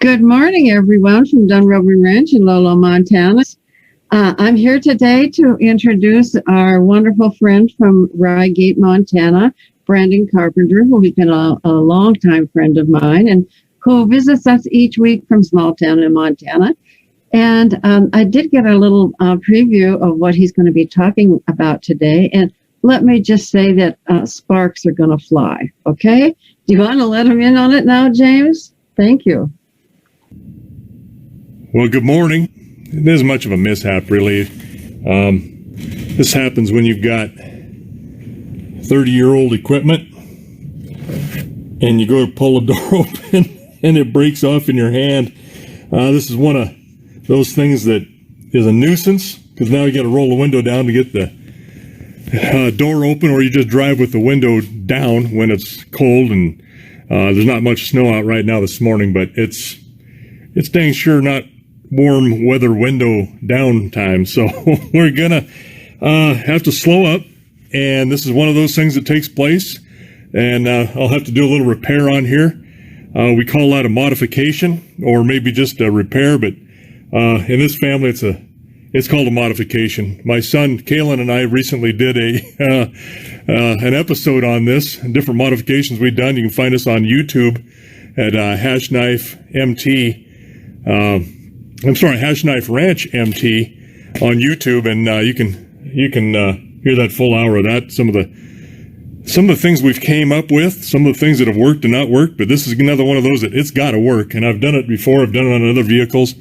Good morning, everyone, from Dunrovin Ranch in Lolo, Montana. I'm here today to introduce our wonderful friend from Rygate, Montana, Brandon Carpenter, who has been a longtime friend of mine and who visits us each week from small town in Montana. And I did get a little preview of what he's going to be talking about today. And let me just say that sparks are going to fly, okay? Do you want to let him in on it now, James? Thank you. Well, good morning. It isn't much of a mishap, really. This happens when you've got 30-year-old equipment and you go to pull a door open and it breaks off in your hand. This is one of those things that is a nuisance because now you got to roll the window down to get the door open, or you just drive with the window down when it's cold and there's not much snow out right now this morning, but it's dang sure not warm weather window downtime. So we're gonna have to slow up, and this is one of those things that takes place, and I'll have to do a little repair on here. We call that a modification, or maybe just a repair, but in this family it's called a modification. My son Kalen and I recently did an episode on this, different modifications we've done. You can find us on YouTube at Hashknife MT. Hashknife Ranch MT on YouTube, and you can hear that full hour of that. Some of the things we've came up with, some of the things that have worked and not worked, but this is another one of those that it's got to work. And I've done it before. I've done it on other vehicles.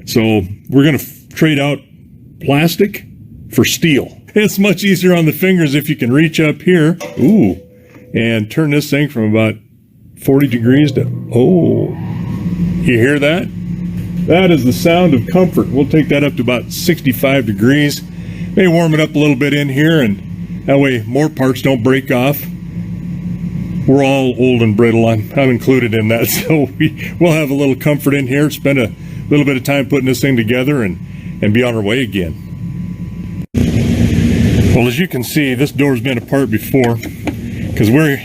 So we're going to trade out plastic for steel. It's much easier on the fingers if you can reach up here, and turn this thing from about 40 degrees to, you hear that? That is the sound of comfort. We'll take that up to about 65 degrees. May warm it up a little bit in here, and that way more parts don't break off. We're all old and brittle. I'm included in that, so we'll have a little comfort in here, spend a little bit of time putting this thing together, and be on our way again. Well, as you can see, this door's been apart before because we're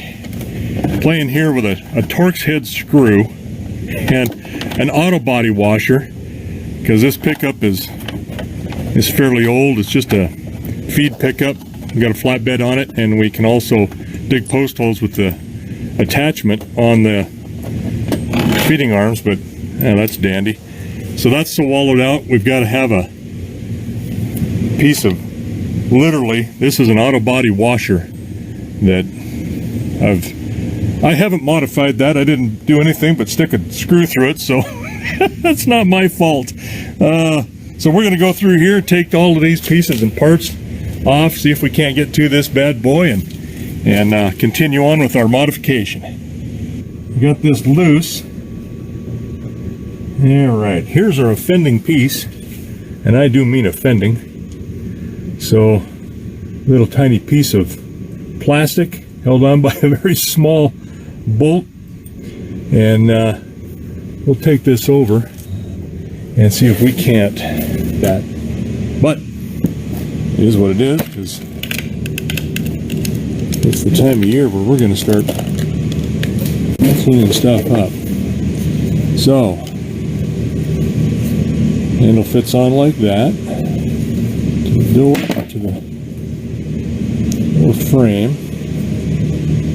playing here with a Torx head screw and an auto body washer, because this pickup is fairly old. It's just a feed pickup. We've got a flatbed on it, and we can also dig post holes with the attachment on the feeding arms, but that's dandy. So that's swallowed out. We've got to have a piece of, literally, this is an auto body washer that I haven't modified that. I didn't do anything but stick a screw through it, so that's not my fault. So we're going to go through here, take all of these pieces and parts off, see if we can't get to this bad boy, and continue on with our modification. We got this loose. All right, here's our offending piece, and I do mean offending. So, a little tiny piece of plastic held on by a very small bolt, and we'll take this over and see if we can't that. But it is what it is, because it's the time of year where we're going to start cleaning stuff up. So, handle fits on like that to the door, to the door frame,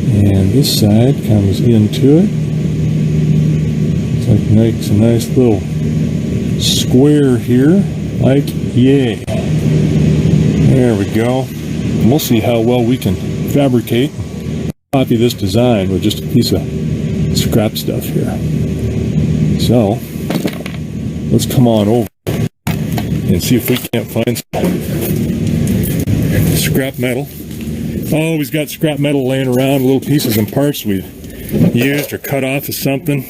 and this side comes into it. It's like makes a nice little square here, like yay. There we go. And we'll see how well we can fabricate and copy this design with just a piece of scrap stuff here. So let's come on over and see if we can't find some scrap metal. Always got scrap metal laying around, little pieces and parts we've used or cut off of something.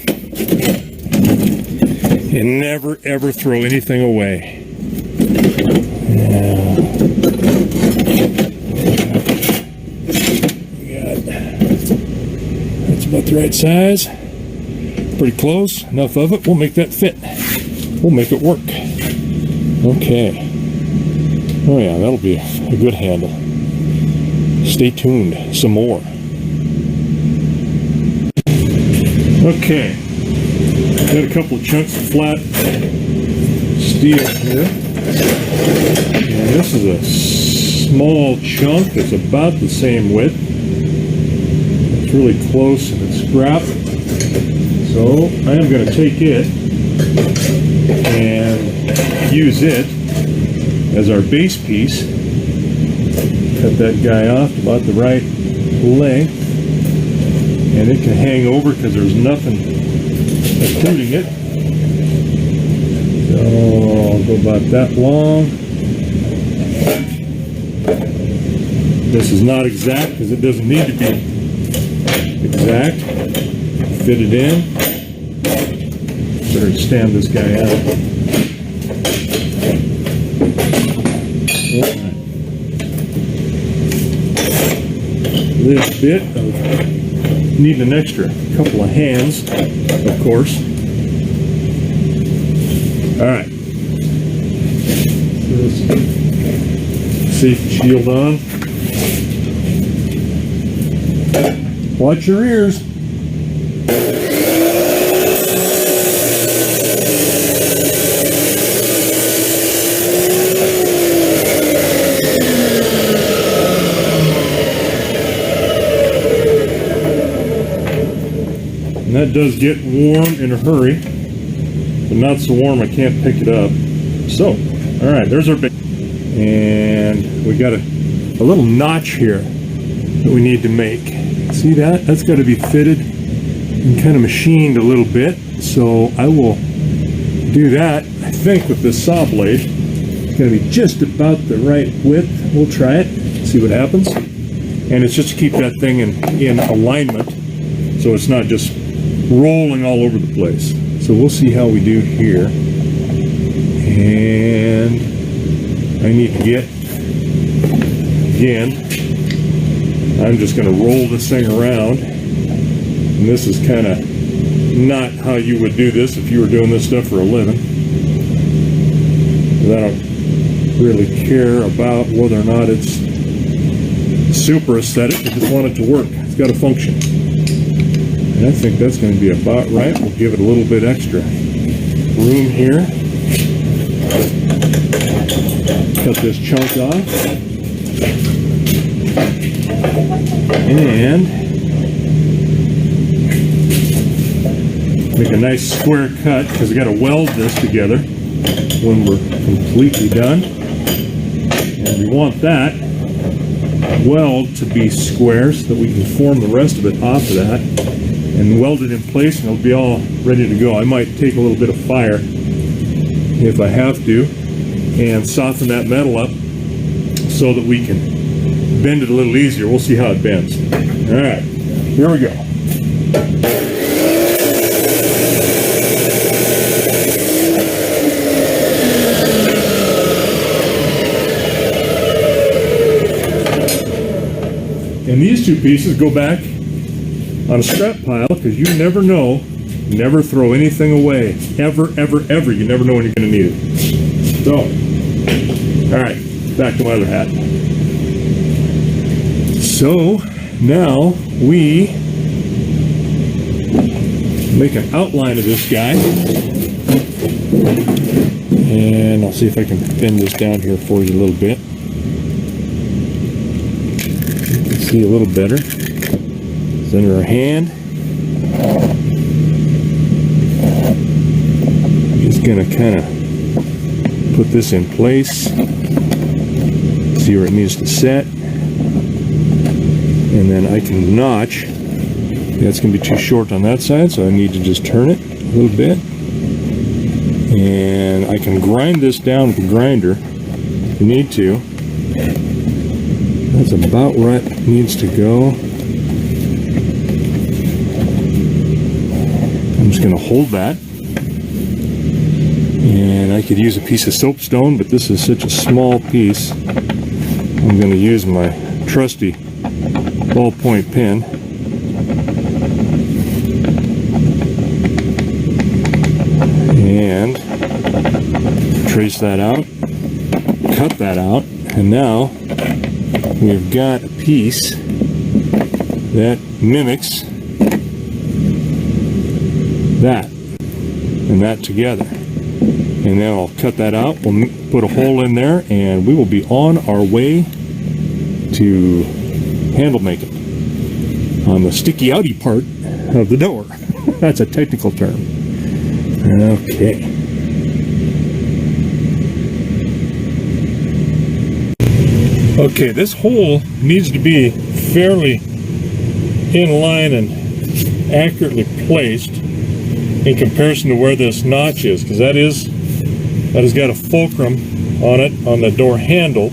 And never ever throw anything away. That's about the right size. Pretty close. Enough of it. We'll make that fit. We'll make it work. Okay. Oh yeah, that'll be a good handle. Stay tuned. Some more. Okay. Got a couple of chunks of flat steel here. And this is a small chunk that's about the same width. It's really close and it's scrap. So I am going to take it and use it as our base piece. Cut that guy off about the right length. And it can hang over because there's nothing occluding it. So I'll go about that long. This is not exact because it doesn't need to be exact. Fit it in. Better stand this guy out. This bit of need an extra couple of hands, of course. All right. Safety shield on. Watch your ears. And that does get warm in a hurry, but not so warm I can't pick it up. So, all right, there's our base. And we got a little notch here that we need to make. See that? That's got to be fitted and kind of machined a little bit. So I will do that, I think, with this saw blade. It's going to be just about the right width. We'll try it, see what happens. And it's just to keep that thing in alignment so it's not just rolling all over the place. So we'll see how we do here. And I need to get, again, I'm just going to roll this thing around. And this is kind of not how you would do this if you were doing this stuff for a living. Because I don't really care about whether or not it's super aesthetic. I just want it to work. It's got to function. And I think that's going to be about right. We'll give it a little bit extra room here. Cut this chunk off. And make a nice square cut because we got to weld this together when we're completely done. And we want that weld to be square so that we can form the rest of it off of that and weld it in place, and it'll be all ready to go. I might take a little bit of fire if I have to and soften that metal up so that we can bend it a little easier. We'll see how it bends. All right, here we go. And these two pieces go back on a scrap pile because you never know. Never throw anything away. Ever, ever, ever. You never know when you're going to need it. So, all right, back to my other hat. So, now we make an outline of this guy. And I'll see if I can bend this down here for you a little bit. See a little better. It's under our hand. Just gonna kind of put this in place. See where it needs to set. And then I can notch. That's gonna be too short on that side, so I need to just turn it a little bit. And I can grind this down with the grinder if you need to. That's about where it needs to go. I'm just going to hold that. And I could use a piece of soapstone, but this is such a small piece. I'm going to use my trusty ballpoint pen. And trace that out. Cut that out. And now we've got a piece that mimics that. and that together. And then I'll cut that out. We'll put a hole in there, and we will be on our way to handle making on the sticky outy part of the door. That's a technical term. Okay. Okay, this hole needs to be fairly in line and accurately placed in comparison to where this notch is, because that has got a fulcrum on it on the door handle,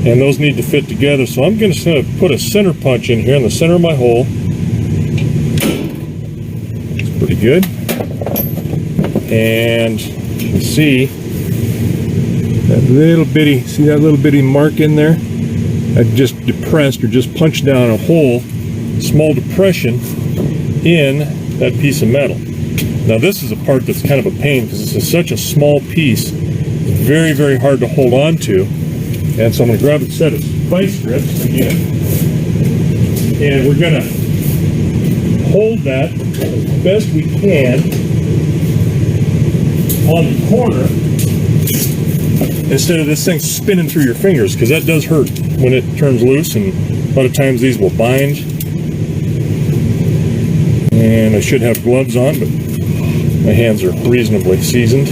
and those need to fit together. So I'm going to put a center punch in here in the center of my hole. It's pretty good. And you can see that little bitty mark in there? I just depressed or just punched down a hole, small depression in that piece of metal. Now this is a part that's kind of a pain because this is such a small piece. It's very, very hard to hold on to. And so I'm going to grab a set of vice grips again. And we're going to hold that as best we can on the corner instead of this thing spinning through your fingers, because that does hurt when it turns loose, and a lot of times these will bind. And I should have gloves on, but my hands are reasonably seasoned.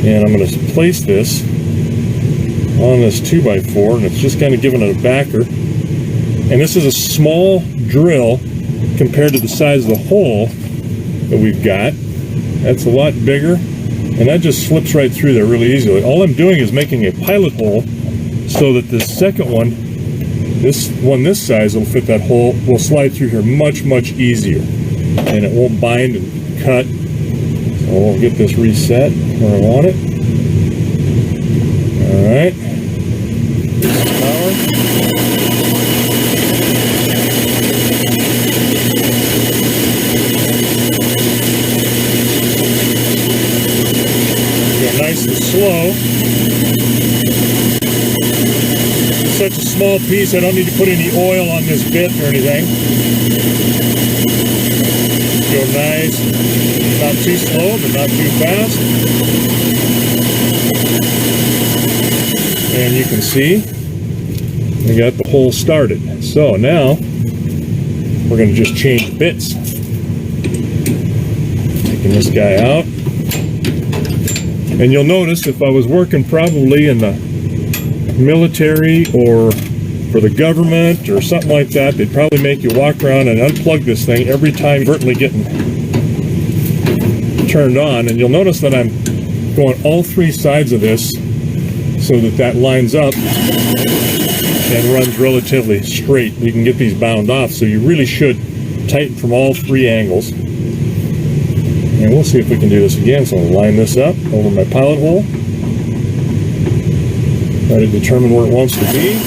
And I'm going to place this on this 2x4, and it's just kind of giving it a backer. And this is a small drill compared to the size of the hole that we've got. That's a lot bigger, and that just slips right through there really easily. All I'm doing is making a pilot hole so that the second one, this size will fit that hole, will slide through here much, much easier, and it won't bind and cut. So we'll get this reset where I want it. All right. Power. Nice and slow. It's such a small piece, I don't need to put any oil on this bit or anything. Go nice, not too slow, but not too fast. And you can see we got the hole started. So now we're going to just change bits. Taking this guy out. And you'll notice if I was working probably in the military or for the government or something like that, they'd probably make you walk around and unplug this thing every time inadvertently getting turned on. And you'll notice that I'm going all three sides of this so that lines up and runs relatively straight. You can get these bound off, so you really should tighten from all three angles. And we'll see if we can do this again. So I'll line this up over my pilot hole. Try to determine where it wants to be.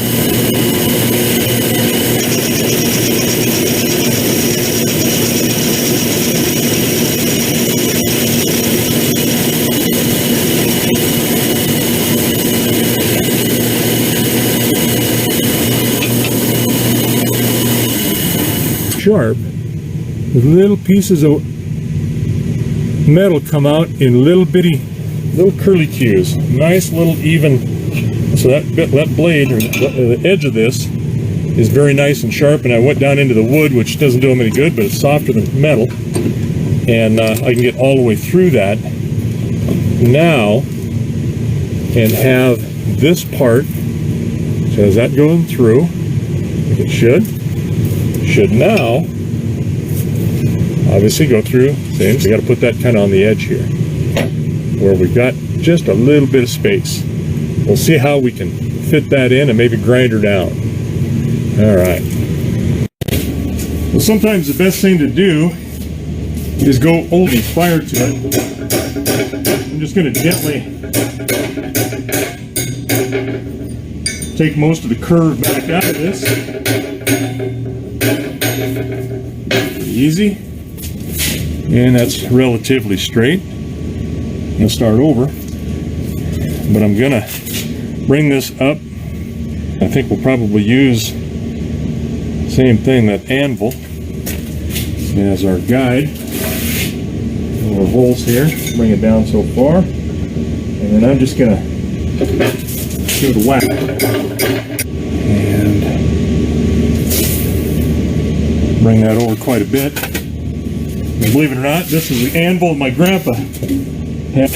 Sharp, with little pieces of metal come out in little curly cues. Nice little even. So that blade or the edge of this is very nice and sharp. And I went down into the wood, which doesn't do them any good, but it's softer than metal. And I can get all the way through that now and have this part. So as that going through, like it should now obviously go through things. So you got to put that kind of on the edge here where we've got just a little bit of space. We'll see how we can fit that in and maybe grind her down. All right. Well, sometimes the best thing to do is go oldie fire to it. I'm just going to gently take most of the curve back out of this. Easy. And that's relatively straight. I'll start over. But I'm going to bring this up. I think we'll probably use the same thing, that anvil, as our guide. holes here. Bring it down so far. And then I'm just gonna give it a whack. And bring that over quite a bit. And believe it or not, this is the anvil my grandpa had.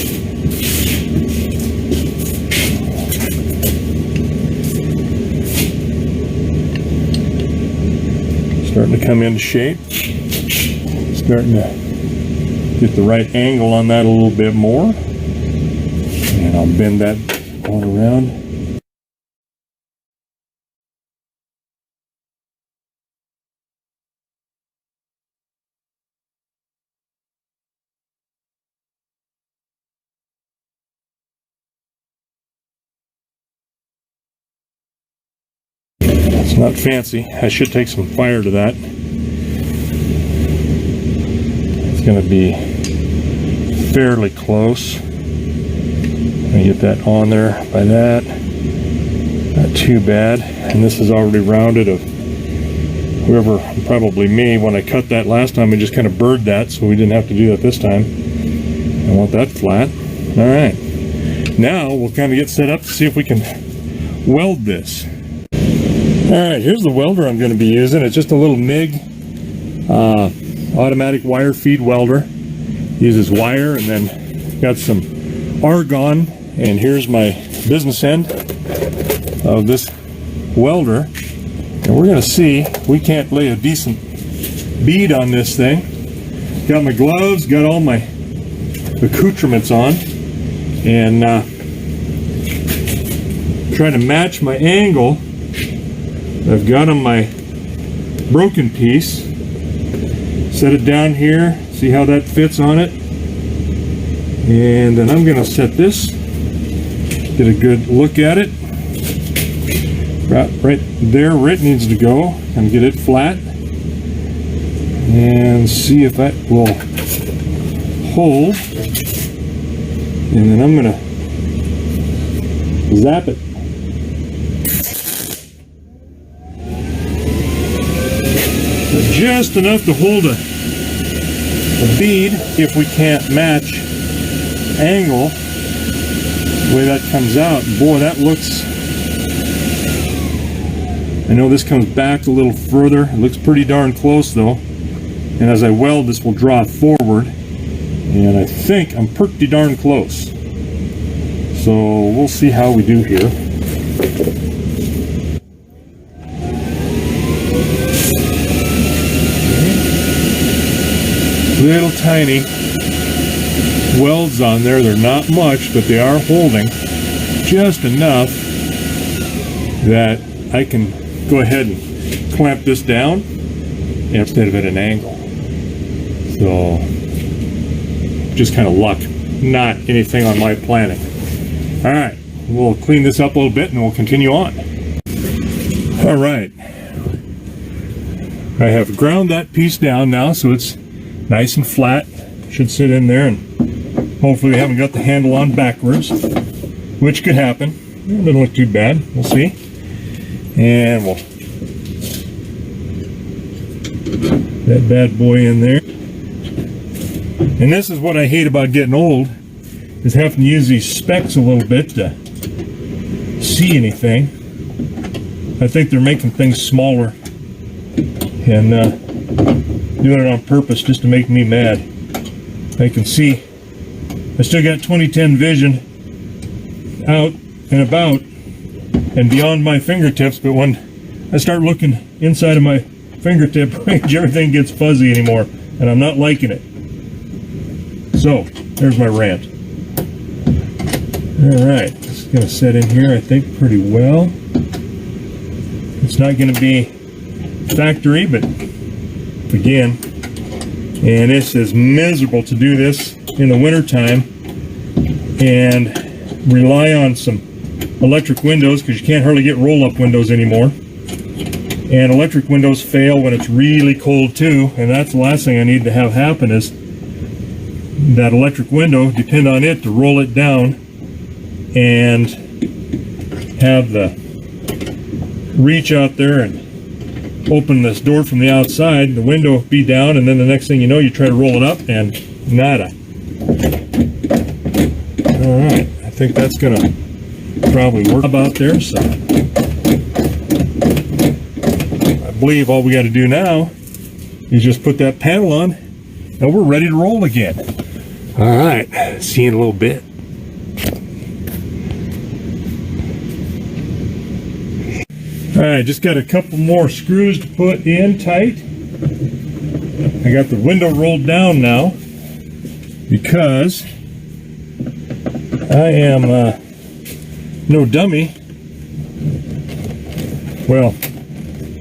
Starting to come into shape. Starting to get the right angle on that a little bit more. And I'll bend that all around. It's not fancy. I should take some fire to that. It's going to be fairly close. Let me get that on there by that. Not too bad. And this is already rounded of whoever, probably me. When I cut that last time, I just kind of burred that, so we didn't have to do that this time. I want that flat. All right. Now we'll kind of get set up to see if we can weld this. All right, here's the welder I'm going to be using. It's just a little MIG automatic wire feed welder. Uses wire and then got some argon. And here's my business end of this welder. And we're going to see if we can't lay a decent bead on this thing. Got my gloves, got all my accoutrements on, and trying to match my angle I've got on my broken piece. Set it down here, see how that fits on it. And then I'm going to set this, get a good look at it. Right there where it needs to go, and get it flat. And see if that will hold. And then I'm going to zap it. Just enough to hold a bead if we can't match angle the way that comes out. Boy, that looks, I know this comes back a little further. It looks pretty darn close though. And as I weld, this will draw forward. And I think I'm pretty darn close. So we'll see how we do here. Little tiny welds on there. They're not much, but they are holding just enough that I can go ahead and clamp this down instead of at an angle. So just kind of luck, not anything on my planning. All right, we'll clean this up a little bit and we'll continue on. All right, I have ground that piece down now, so it's nice and flat. Should sit in there, and hopefully we haven't got the handle on backwards, which could happen. It doesn't look too bad. We'll see. And we'll that bad boy in there. And this is what I hate about getting old, is having to use these specs a little bit to see anything. I think they're making things smaller and doing it on purpose just to make me mad. I can see I still got 20/10 vision out and about and beyond my fingertips, but when I start looking inside of my fingertip range, everything gets fuzzy anymore, and I'm not liking it. So there's my rant. All right, it's going to set in here, I think, pretty well. It's not going to be factory, but again, and this is miserable to do this in the winter time and rely on some electric windows, because you can't hardly get roll-up windows anymore, and electric windows fail when it's really cold too, and that's the last thing I need to have happen is that electric window, depend on it to roll it down and have the reach out there and open this door from the outside, the window be down, and then the next thing you know, you try to roll it up and nada. All right, I think that's gonna probably work about there. So I believe all we got to do now is just put that panel on, and we're ready to roll again. All right, see you in a little bit. All right, just got a couple more screws to put in tight. I got the window rolled down now because I am no dummy. Well,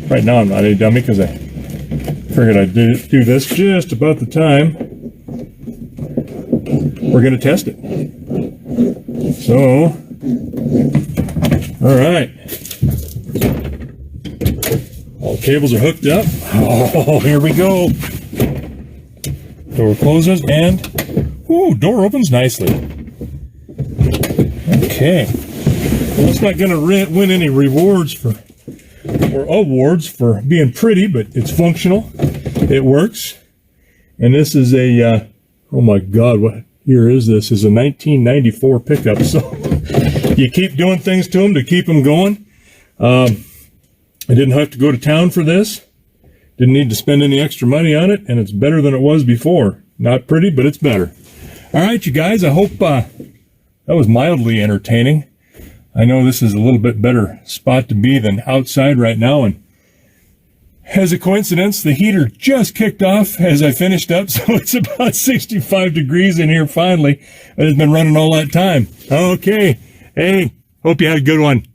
right now I'm not a dummy because I figured I'd do this just about the time we're going to test it. So, all right. All the cables are hooked up. Oh, here we go. Door closes and, ooh, door opens nicely. Okay. Well, it's not going to win any rewards or awards for being pretty, but it's functional. It works. And this is a, oh my God, what year is this? Is a 1994 pickup. So you keep doing things to them to keep them going. I didn't have to go to town for this. Didn't need to spend any extra money on it, and it's better than it was before. Not pretty, but it's better. All right, you guys, I hope that was mildly entertaining. I know this is a little bit better spot to be than outside right now, and as a coincidence, the heater just kicked off as I finished up, so it's about 65 degrees in here finally. It's been running all that time. Okay, hey, hope you had a good one.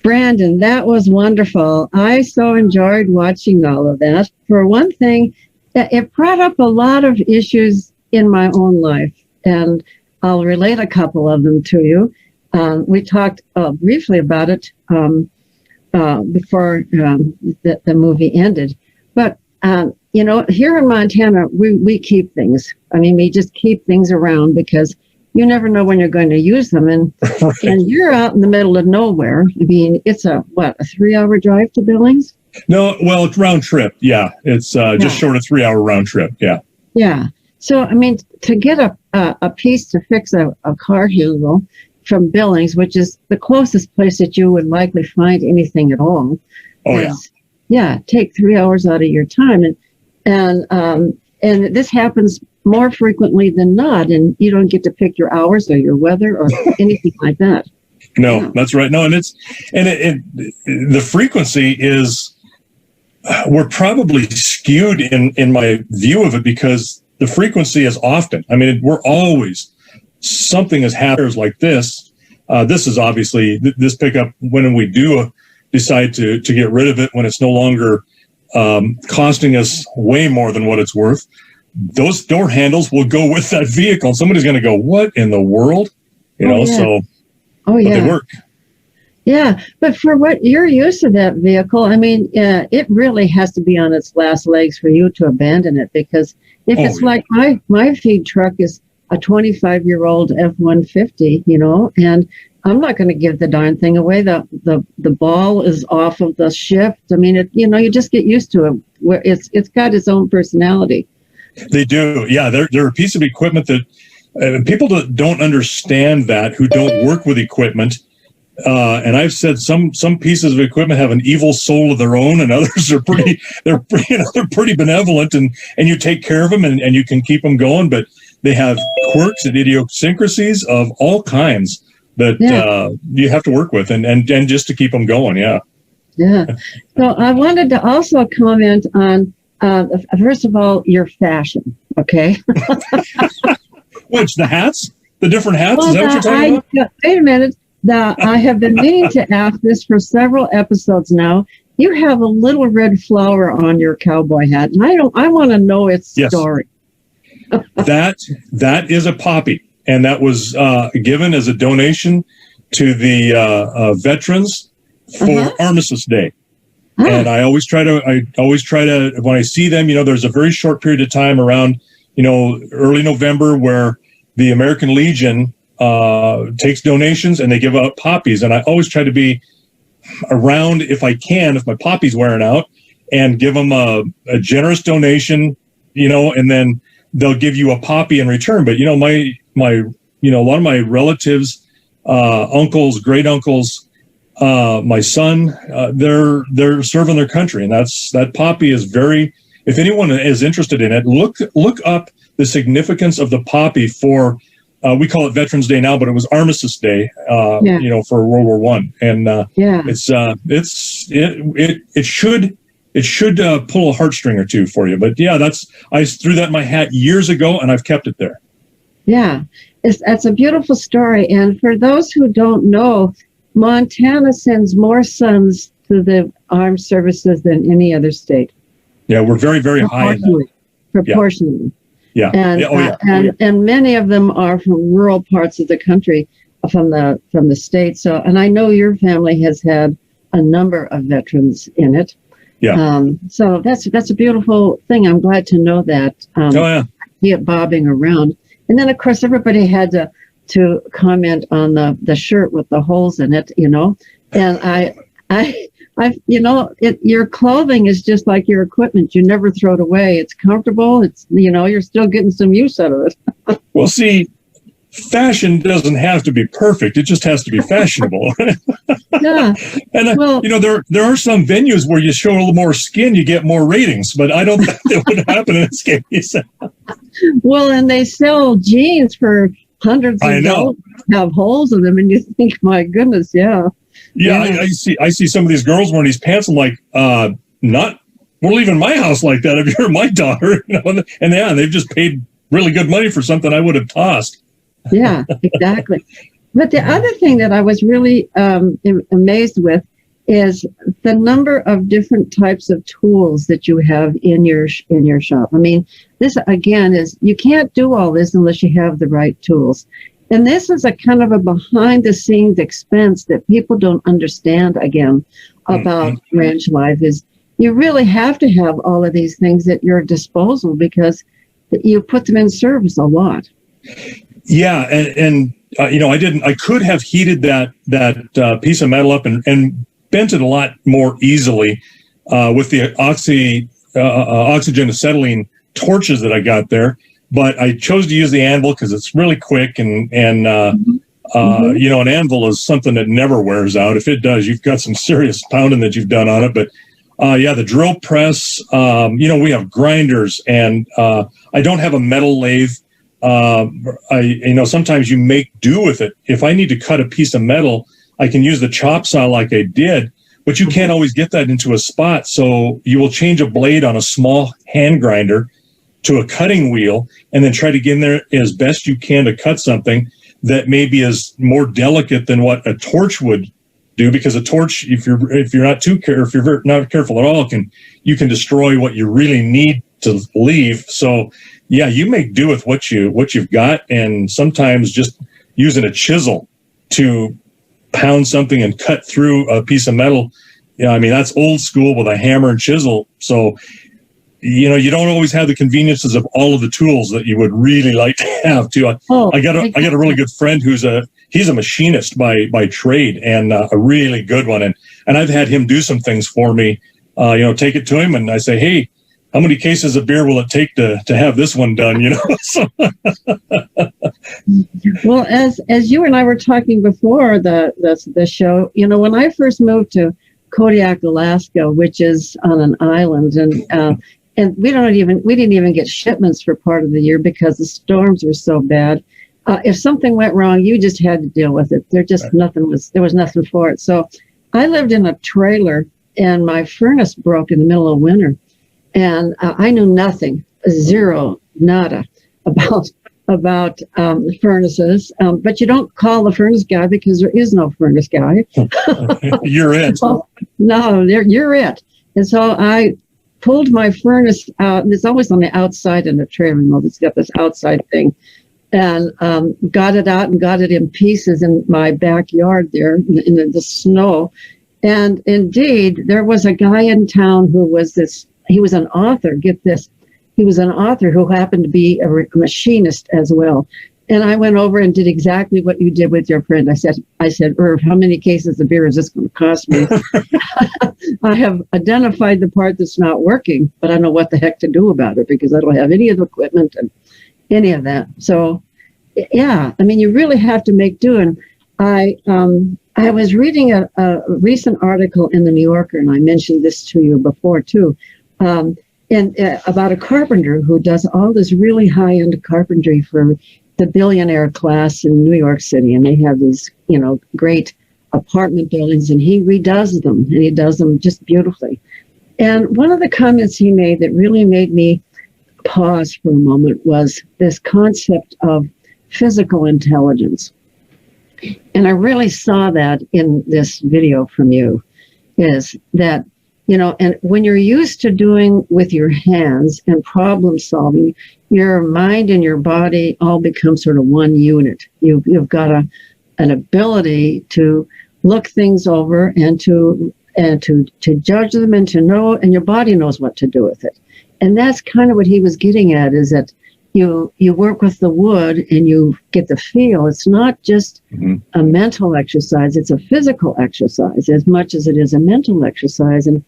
Brandon, that was wonderful. I so enjoyed watching all of that. For one thing, it brought up a lot of issues in my own life, and I'll relate a couple of them to you. We talked briefly about it before the movie ended. But, here in Montana, we keep things. I mean, we just keep things around because you never know when you're going to use them. And Right. and you're out in the middle of nowhere. I mean, it's a 3-hour drive to Billings? No, well, it's round trip. Yeah, it's just short of 3-hour round trip. Yeah. Yeah. So, I mean, to get a piece to fix a car handle from Billings, which is the closest place that you would likely find anything at all. Oh, yeah. Yeah, take 3 hours out of your time. And this happens more frequently than not, and you don't get to pick your hours or your weather or anything like that. No, Yeah. that's right. No, and the frequency is, we're probably skewed in my view of it because the frequency is often. I mean, we're always, something is happening like this. This is obviously, this pickup, when we do decide to get rid of it, when it's no longer costing us way more than what it's worth, those door handles will go with that vehicle. Somebody's going to go, what in the world? So Oh, but yeah. they work. Yeah, but for what your use of that vehicle, I mean, it really has to be on its last legs for you to abandon it, because if it's like my feed truck is a 25-year-old F-150, and I'm not going to give the darn thing away. The ball is off of the shift. I mean, you just get used to it. Where it's got its own personality. They do. Yeah, they're a piece of equipment that people don't understand that, who don't work with equipment. And I've said some pieces of equipment have an evil soul of their own, and others are they're pretty benevolent, and you take care of them and you can keep them going. But they have quirks and idiosyncrasies of all kinds that you have to work with and just to keep them going. Yeah. Yeah. So I wanted to also comment on, first of all, your fashion. Okay. Which, the hats? The different hats? Well, is that what you're talking about? wait a minute. I have been meaning to ask this for several episodes now. You have a little red flower on your cowboy hat, and I want to know its story. That is a poppy, and that was given as a donation to the veterans for Armistice Day. And I always try to, when I see them, there's a very short period of time around, early November where the American Legion takes donations and they give out poppies. And I always try to be around if I can, if my poppy's wearing out, and give them a generous donation, and then they'll give you a poppy in return. But my a lot of my relatives, uncles, great uncles, my son, they're serving their country, and that poppy is very. If anyone is interested in it, look up the significance of the poppy for. We call it Veterans Day now, but it was Armistice Day, for World War I, and it should pull a heartstring or two for you. But I threw that in my hat years ago, and I've kept it there. Yeah, that's a beautiful story. And for those who don't know, Montana sends more sons to the armed services than any other state. Yeah, we're very, very high in that. Proportionally. Yeah. And many of them are from rural parts of the country, from the state. So, and I know your family has had a number of veterans in it. Yeah. So that's a beautiful thing. I'm glad to know that. See it bobbing around. And then of course everybody had to comment on the shirt with the holes in it, And your clothing is just like your equipment. You never throw it away. It's comfortable. It's, you're still getting some use out of it. Well, see, fashion doesn't have to be perfect. It just has to be fashionable. Yeah. And, there are some venues where you show a little more skin, you get more ratings, but I don't think that would happen in this case. Well, and they sell jeans for hundreds of dollars, have holes in them, and you think, my goodness, yeah. Yeah, I see some of these girls wearing these pants. I'm like, we're leaving my house like that if you're my daughter. And they've just paid really good money for something I would have tossed. Yeah, exactly. But the other thing that I was really amazed with is the number of different types of tools that you have in your shop. I mean, this again is, you can't do all this unless you have the right tools. And this is a kind of a behind-the-scenes expense that people don't understand, again, about ranch life, is you really have to have all of these things at your disposal because you put them in service a lot. Yeah, and I could have heated that piece of metal up and bent it a lot more easily with the oxygen acetylene torches that I got there. But I chose to use the anvil because it's really quick, and an anvil is something that never wears out. If it does, you've got some serious pounding that you've done on it. But the drill press, we have grinders, and I don't have a metal lathe. Sometimes you make do with it. If I need to cut a piece of metal, I can use the chop saw like I did, but you can't always get that into a spot. So you will change a blade on a small hand grinder to a cutting wheel, and then try to get in there as best you can to cut something that maybe is more delicate than what a torch would do, because a torch, if you're not careful at all, you can destroy what you really need to leave. So yeah, you make do with what you've got, and sometimes just using a chisel to pound something and cut through a piece of metal. That's old school with a hammer and chisel. So you don't always have the conveniences of all of the tools that you would really like to have too. I got a really good friend he's a machinist by trade, and a really good one. And I've had him do some things for me, take it to him, and I say, hey, how many cases of beer will it take to have this one done? Well, as you and I were talking before the show, when I first moved to Kodiak, Alaska, which is on an island, and we didn't even get shipments for part of the year because the storms were so bad. If something went wrong, you just had to deal with it. There was nothing for it. So I lived in a trailer, and my furnace broke in the middle of winter, and I knew nothing, nada about furnaces. But you don't call the furnace guy because there is no furnace guy. You're it. No, you're it. And so I pulled my furnace out, and it's always on the outside in the trailer. It's got this outside thing, and got it out and got it in pieces in my backyard there in the snow. And indeed, there was a guy in town who was he was an author. Get this. He was an author who happened to be a machinist as well. And I went over and did exactly what you did with your friend. I said, Irv, how many cases of beer is this going to cost me? I have identified the part that's not working, but I don't know what the heck to do about it because I don't have any of the equipment. any of that. So, yeah, I mean, you really have to make do. And I was reading a recent article in the New Yorker, and I mentioned this to you before too, about a carpenter who does all this really high-end carpentry for the billionaire class in New York City, and they have these, great apartment buildings, and he redoes them, and he does them just beautifully. And one of the comments he made that really made me pause for a moment was this concept of physical intelligence. And I really saw that in this video from you, is that, and when you're used to doing with your hands and problem solving, your mind and your body all become sort of one unit. You've got an ability to look things over and to judge them and to know, and your body knows what to do with it. And that's kind of what he was getting at, is that you work with the wood and you get the feel. It's not just a mental exercise, it's a physical exercise as much as it is a mental exercise. And,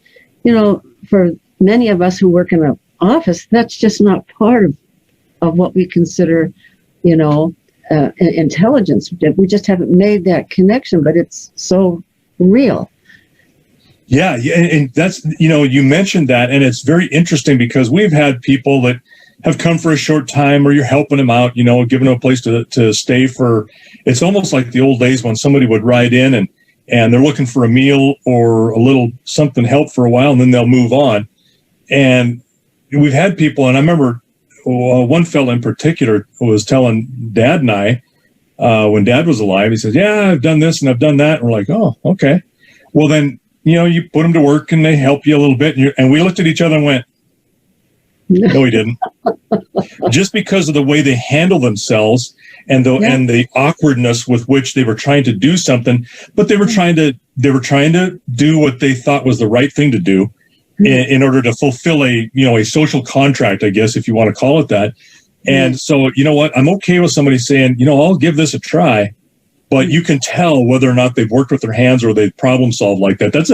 for many of us who work in an office, that's just not part of what we consider, intelligence. We just haven't made that connection, but it's so real. Yeah, and that's, you mentioned that, and it's very interesting because we've had people that have come for a short time, or you're helping them out, giving them a place to stay for. It's almost like the old days when somebody would ride in and they're looking for a meal or a little something help for a while, and then they'll move on. And we've had people, and I remember one fellow in particular was telling Dad and I, when Dad was alive, he says, "Yeah, I've done this and I've done that." And we're like, "Oh, okay." Well, then, you put them to work and they help you a little bit. And we looked at each other and went, no, he didn't. Just because of the way they handle themselves and the awkwardness with which they were trying to do something, but they were trying to do what they thought was the right thing to do in order to fulfill a social contract, I guess, if you want to call it that. And so, you know what? I'm okay with somebody saying, I'll give this a try. But you can tell whether or not they've worked with their hands or they've problem solved like that. That's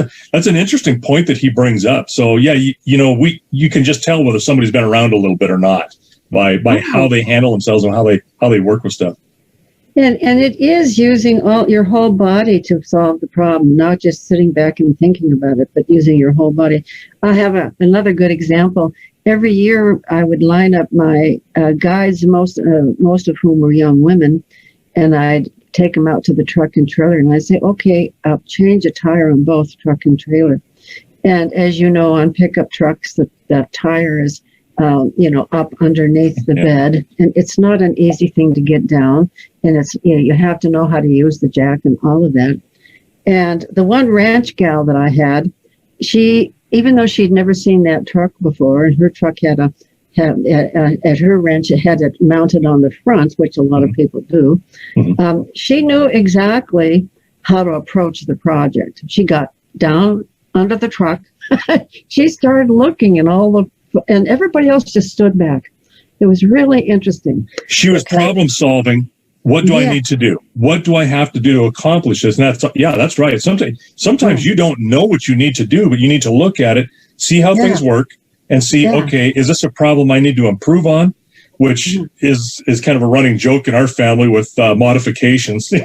an interesting point that he brings up. So yeah, you can just tell whether somebody's been around a little bit or not by how they handle themselves and how they work with stuff. And it is using your whole body to solve the problem, not just sitting back and thinking about it, but using your whole body. I have another good example. Every year I would line up my guides, most of whom were young women, and I'd take them out to the truck and trailer, and I say, okay, I'll change a tire on both truck and trailer. And as you know, on pickup trucks, the tire is, up underneath the bed, and it's not an easy thing to get down. And it's, you have to know how to use the jack and all of that. And the one ranch gal that I had, even though she'd never seen that truck before, and her truck had at her ranch, it had it mounted on the front, which a lot of people do. She knew exactly how to approach the project. She got down under the truck. She started looking and everybody else just stood back. It was really interesting. She was problem solving. What do I need to do? What do I have to do to accomplish this? And that's right. Sometimes you don't know what you need to do, but you need to look at it, see how things work, and see, okay, is this a problem I need to improve on? Which is kind of a running joke in our family with modifications. So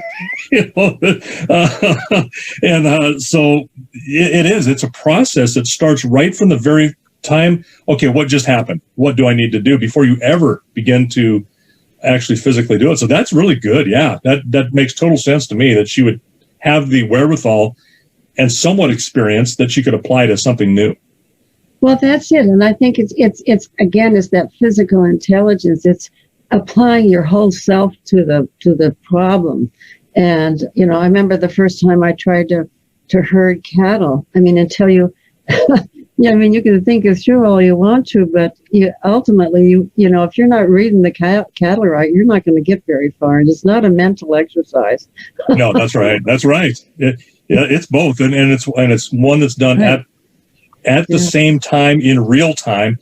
it is. It's a process that starts right from the very time. Okay, what just happened? What do I need to do before you ever begin to actually physically do it? So that's really good. Yeah, that makes total sense to me that she would have the wherewithal and somewhat experience that she could apply to something new. Well, that's it. And I think it's that physical intelligence. It's applying your whole self to the problem. And, I remember the first time I tried to herd cattle. I mean, until you, you can think it through all you want to, but ultimately, if you're not reading the cattle right, you're not going to get very far. And it's not a mental exercise. No, that's right. That's right. It's both. And it's one that's done at the same time in real time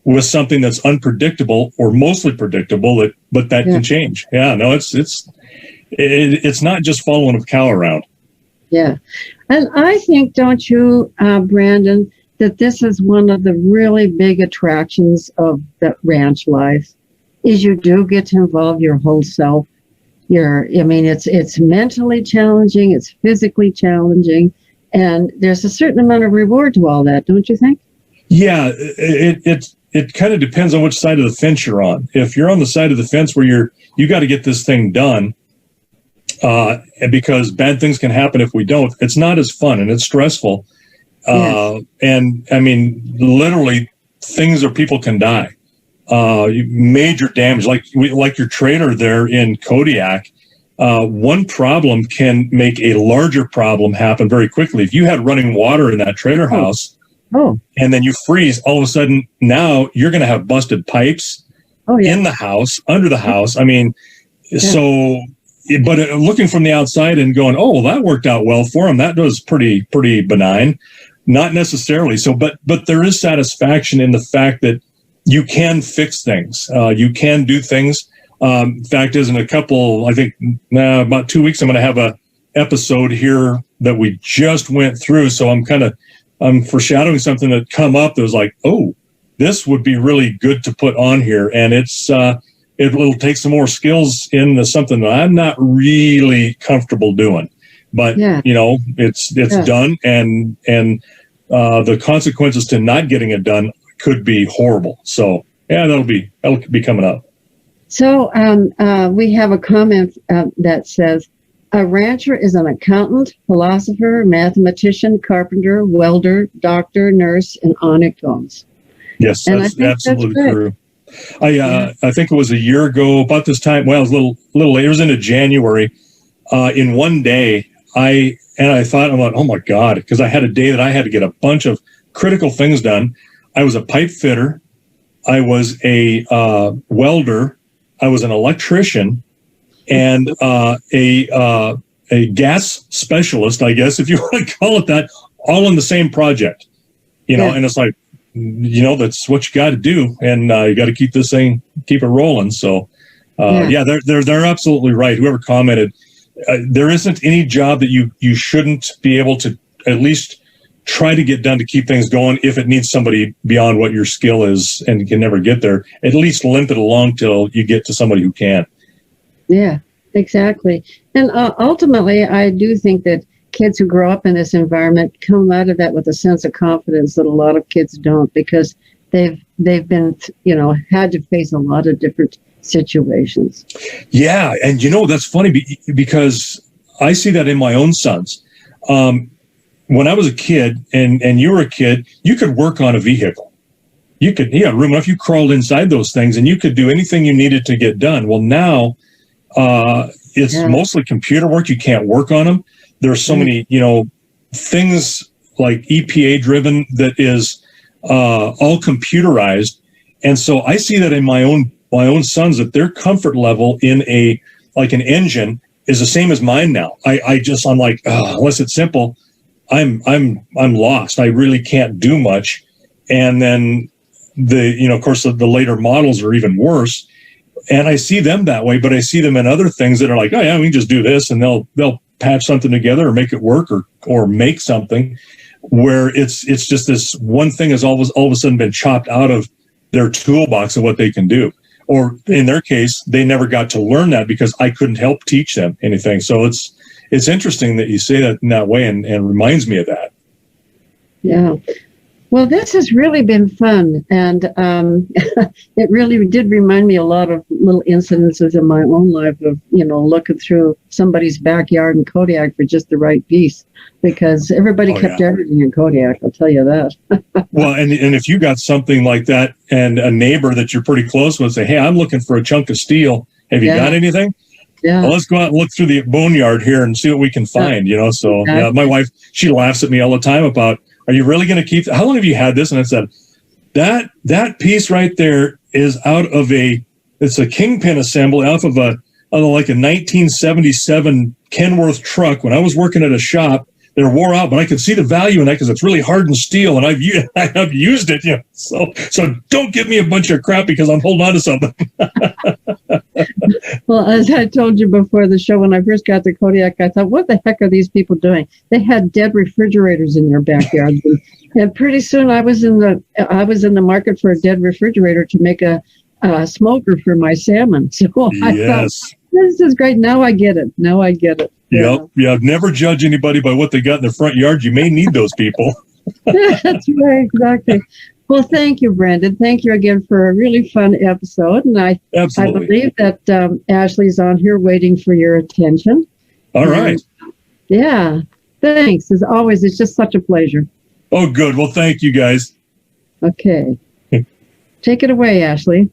with something that's unpredictable or mostly predictable, but that can change. Yeah, no, it's not just following a cow around. Yeah. And I think, don't you, Brandon, that this is one of the really big attractions of the ranch life, is you do get to involve your whole self. It's mentally challenging, it's physically challenging, and there's a certain amount of reward to all that, don't you think? Yeah, it kind of depends on which side of the fence you're on. If you're on the side of the fence where you got to get this thing done, because bad things can happen if we don't, it's not as fun and it's stressful. Yes. And I mean, literally, things or people can die. Major damage, like your trailer there in Kodiak. One problem can make a larger problem happen very quickly. If you had running water in that trailer house, and then you freeze, all of a sudden now you're going to have busted pipes in the house, under the house. I mean, so, but looking from the outside and going, oh, well, that worked out well for him. That was pretty benign. Not necessarily. So, but there is satisfaction in the fact that you can fix things. You can do things. Fact is, in a couple, I think about 2 weeks, I'm going to have a episode here that we just went through. So I'm foreshadowing something that come up that was like, oh, this would be really good to put on here. And it'll take some more skills into something that I'm not really comfortable doing. But, it's done. And the consequences to not getting it done could be horrible. So, that'll be coming up. So we have a comment that says, a rancher is an accountant, philosopher, mathematician, carpenter, welder, doctor, nurse, and on it goes. Yes, that's absolutely true. I think it was a year ago, about this time. Well, it was a little later. It was into January. In one day, I thought, I'm like, oh my God, because I had a day that I had to get a bunch of critical things done. I was a pipe fitter. I was a welder. I was an electrician and a gas specialist, I guess, if you want to call it that, all in the same project, and it's like, that's what you got to do. And you got to keep it rolling. So, they're absolutely right. Whoever commented, there isn't any job that you shouldn't be able to at least try to get done to keep things going. If it needs somebody beyond what your skill is and you can never get there, at least limp it along till you get to somebody who can. Yeah, exactly. And ultimately, I do think that kids who grow up in this environment come out of that with a sense of confidence that a lot of kids don't, because they've been, had to face a lot of different situations. Yeah. And that's funny because I see that in my own sons. When I was a kid and you were a kid, you could work on a vehicle. You had room enough. You crawled inside those things and you could do anything you needed to get done. Well, now it's mostly computer work. You can't work on them. There's so many, things like EPA driven that is all computerized. And so I see that in my own sons, that their comfort level in an engine is the same as mine now. I'm like, unless it's simple, I'm lost. I really can't do much. And then of course the later models are even worse. And I see them that way, but I see them in other things that are like, oh yeah, we can just do this, and they'll patch something together or make it work or make something, where it's just this one thing has all of a sudden been chopped out of their toolbox of what they can do. Or in their case, they never got to learn that because I couldn't help teach them anything. So it's interesting that you say that in that way, and reminds me of that. Yeah. Well, this has really been fun, and it really did remind me a lot of little incidences in my own life of, looking through somebody's backyard in Kodiak for just the right piece, because everybody kept everything in Kodiak, I'll tell you that. Well, and if you got something like that and a neighbor that you're pretty close with say, hey, I'm looking for a chunk of steel. Have you got anything? Yeah. Well, let's go out and look through the boneyard here and see what we can find, So exactly. My wife, she laughs at me all the time about, are you really going to keep, how long have you had this? And I said, that piece right there is it's a kingpin assembly off of like a 1977 Kenworth truck. When I was working at a shop, they're wore out, but I can see the value in that because it's really hardened steel, and I've used it. So don't give me a bunch of crap because I'm holding on to something. Well, as I told you before the show, when I first got to Kodiak, I thought, what the heck are these people doing? They had dead refrigerators in their backyards, and pretty soon I was in the market for a dead refrigerator to make a smoker for my salmon. So I thought, Yes. this is great. Now I get it. Now I get it. Yep. Yeah. Never judge anybody by what they got in their front yard. You may need those people. That's right. Exactly. Well, thank you, Brandon. Thank you again for a really fun episode. And I Absolutely. believe that Ashley's on here waiting for your attention. All right. Yeah. Thanks. As always, it's just such a pleasure. Oh, good. Well, thank you guys. Okay. Take it away, Ashley.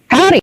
Howdy.